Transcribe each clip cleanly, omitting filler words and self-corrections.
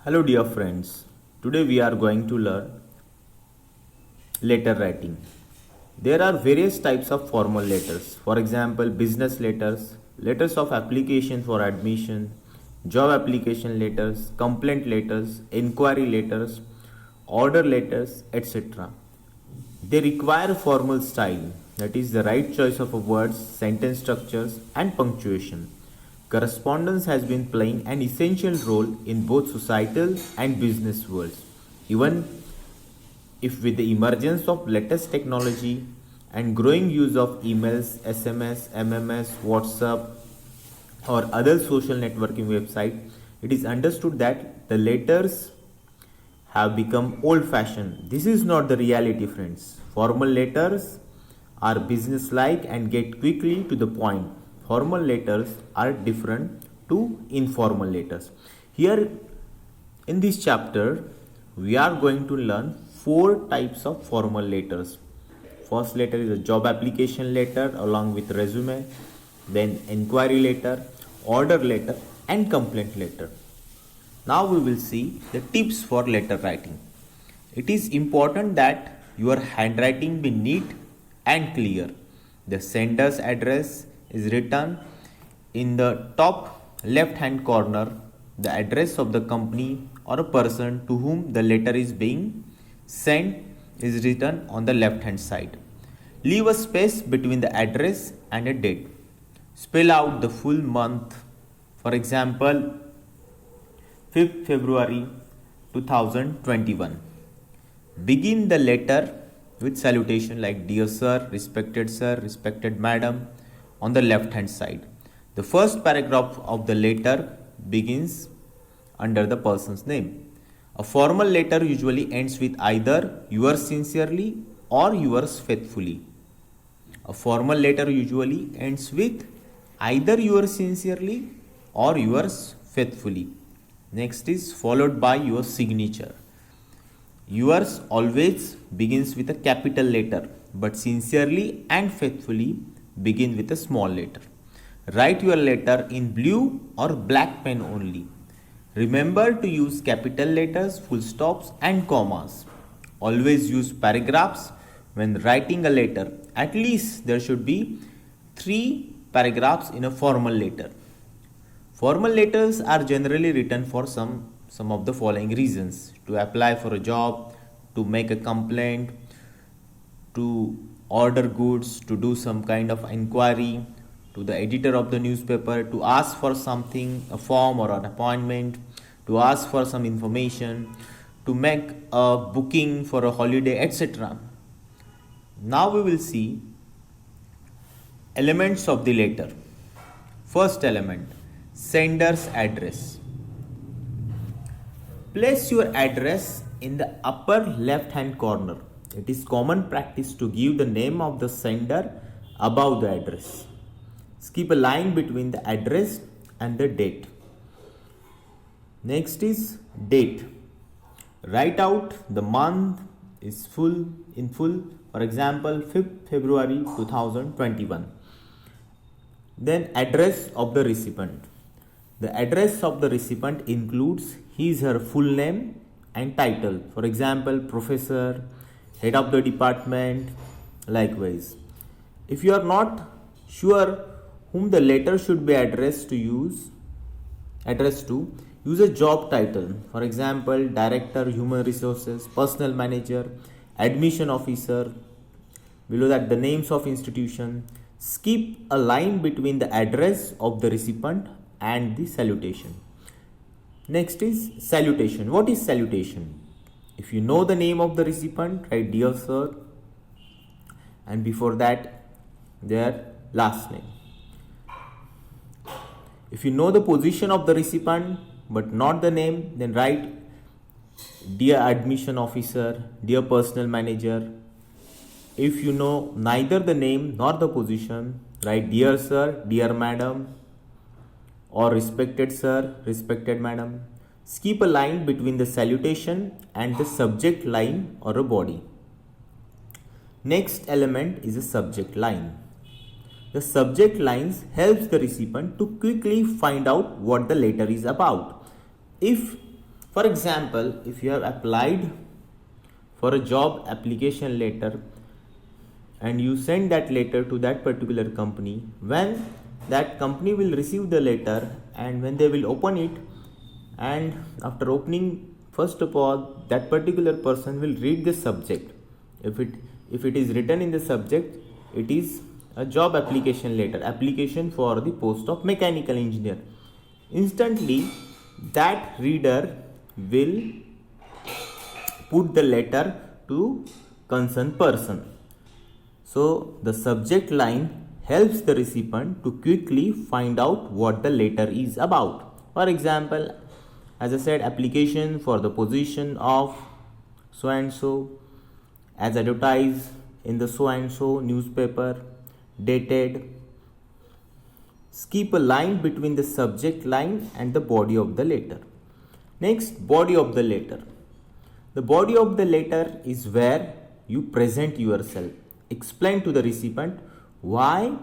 Hello dear friends, today we are going to learn letter writing. There are various types of formal letters. For example, business letters, letters of application for admission, job application letters, complaint letters, inquiry letters, order letters, etc. They require formal style, that is the right choice of words, sentence structures and punctuation. Correspondence has been playing an essential role in both societal and business worlds. Even if with the emergence of latest technology and growing use of emails, SMS, MMS, WhatsApp, or other social networking website, it is understood that the letters have become old fashioned. This is not the reality, friends. Formal letters are business like and get quickly to the point. Formal letters are different to informal letters. Here in this chapter, we are going to learn four types of formal letters. First letter is a job application letter along with resume, then inquiry letter, order letter, and complaint letter. Now we will see the tips for letter writing. It is important that your handwriting be neat and clear. The sender's address is written in the top left hand corner. The address of the company or a person to whom the letter is being sent is written on the left hand side. Leave a space between the address and a date. Spell out the full month. For example, 5th February 2021. Begin the letter with salutation like Dear Sir, Respected Madam on the left hand side. The first paragraph of the letter begins under the person's name. A formal letter usually ends with either yours sincerely or yours faithfully. A formal letter usually ends with either yours sincerely or yours faithfully. Next is followed by your signature. Yours always begins with a capital letter, but sincerely and faithfully begin with a small letter. Write your letter in blue or black pen only. Remember to use capital letters, full stops and commas. Always use paragraphs when writing a letter. At least there should be 3 paragraphs in a formal letter. Formal letters are generally written for some of the following reasons: to apply for a job, to make a complaint, to order goods, to do some kind of inquiry, to the editor of the newspaper, to ask for something, a form or an appointment, to ask for some information, to make a booking for a holiday, etc. Now we will see elements of the letter. First element, sender's address. Place your address in the upper left hand corner. It is common practice to give the name of the sender above the address. Skip a line between the address and the date. Next is date. Write out the month is in full. For example, 5th February 2021. Then address of the recipient. The address of the recipient includes his or her full name and title. For example, professor, head of the department, likewise. If you are not sure whom the letter should be addressed to, use a job title. For example, director, human resources, personal manager, admission officer. Below that, the names of institution. Skip a line between the address of the recipient and the salutation. Next is salutation. What is salutation? If you know the name of the recipient, write Dear Sir, and before that their last name. If you know the position of the recipient but not the name, then write Dear Admission Officer, Dear Personal Manager. If you know neither the name nor the position, write Dear Sir, Dear Madam, or Respected Sir, Respected Madam. Skip a line between the salutation and the subject line or a body. Next element is a subject line. The subject lines helps the recipient to quickly find out what the letter is about. If For example, if you have applied for a job application letter and you send that letter to that particular company, when that company will receive the letter and when they will open it, and after opening, first of all, that particular person will read the subject. If it is written in the subject, it is a job application letter, application for the post of mechanical engineer. Instantly that reader will put the letter to concerned person. So the subject line helps the recipient to quickly find out what the letter is about. For example, as I said, application for the position of so and so, as advertised in the so and so newspaper, dated. Skip a line between the subject line and the body of the letter. Next, body of the letter. The body of the letter is where you present yourself. Explain to the recipient why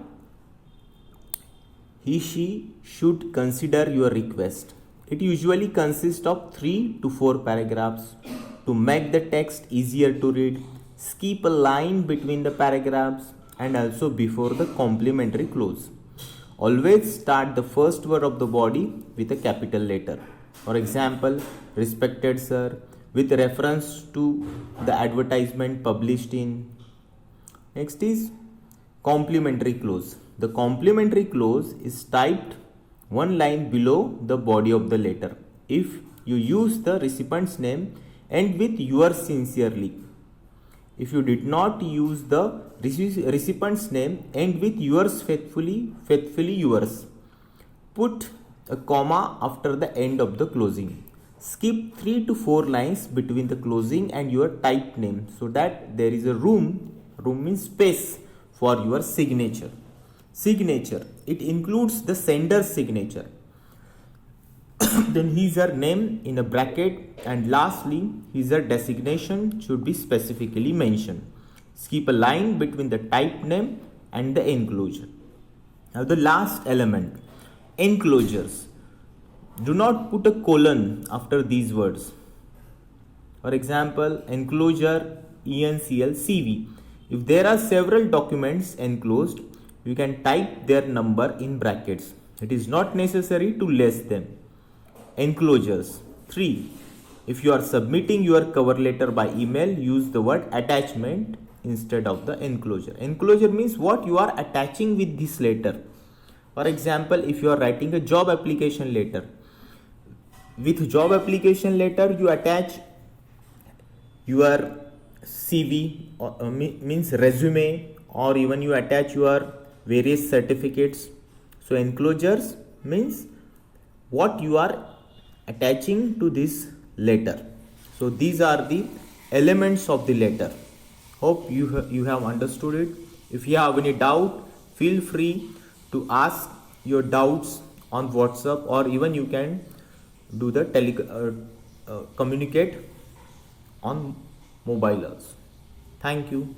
she should consider your request. It usually consists of 3 to 4 paragraphs. To make the text easier to read, skip a line between the paragraphs and also before the complimentary clause. Always start the first word of the body with a capital letter. For example, respected sir, with reference to the advertisement published in. Next is complimentary clause. The complimentary clause is typed one line below the body of the letter. If you use the recipient's name, end with yours sincerely. If you did not use the recipient's name, end with yours faithfully yours. Put a comma after the end of the closing. Skip 3 to 4 lines between the closing and your typed name so that there is a room means space for your signature. Signature, it includes the sender's signature. Then his or her name in a bracket, and lastly his or her designation should be specifically mentioned. Skip a line between the type name and the enclosure. Now the last element, enclosures. Do not put a colon after these words. For example, enclosure ENCL CV. If there are several documents enclosed, you can type their number in brackets. It is not necessary to list them. Enclosures. 3. If you are submitting your cover letter by email, use the word attachment instead of the enclosure. Enclosure means what you are attaching with this letter. For example, if you are writing a job application letter, with job application letter you attach your CV means resume, or even you attach your various certificates. So enclosures means what you are attaching to this letter. So these are the elements of the letter. Hope you have understood it. If you have any doubt, feel free to ask your doubts on WhatsApp, or even you can do the communicate on mobile also. Thank you.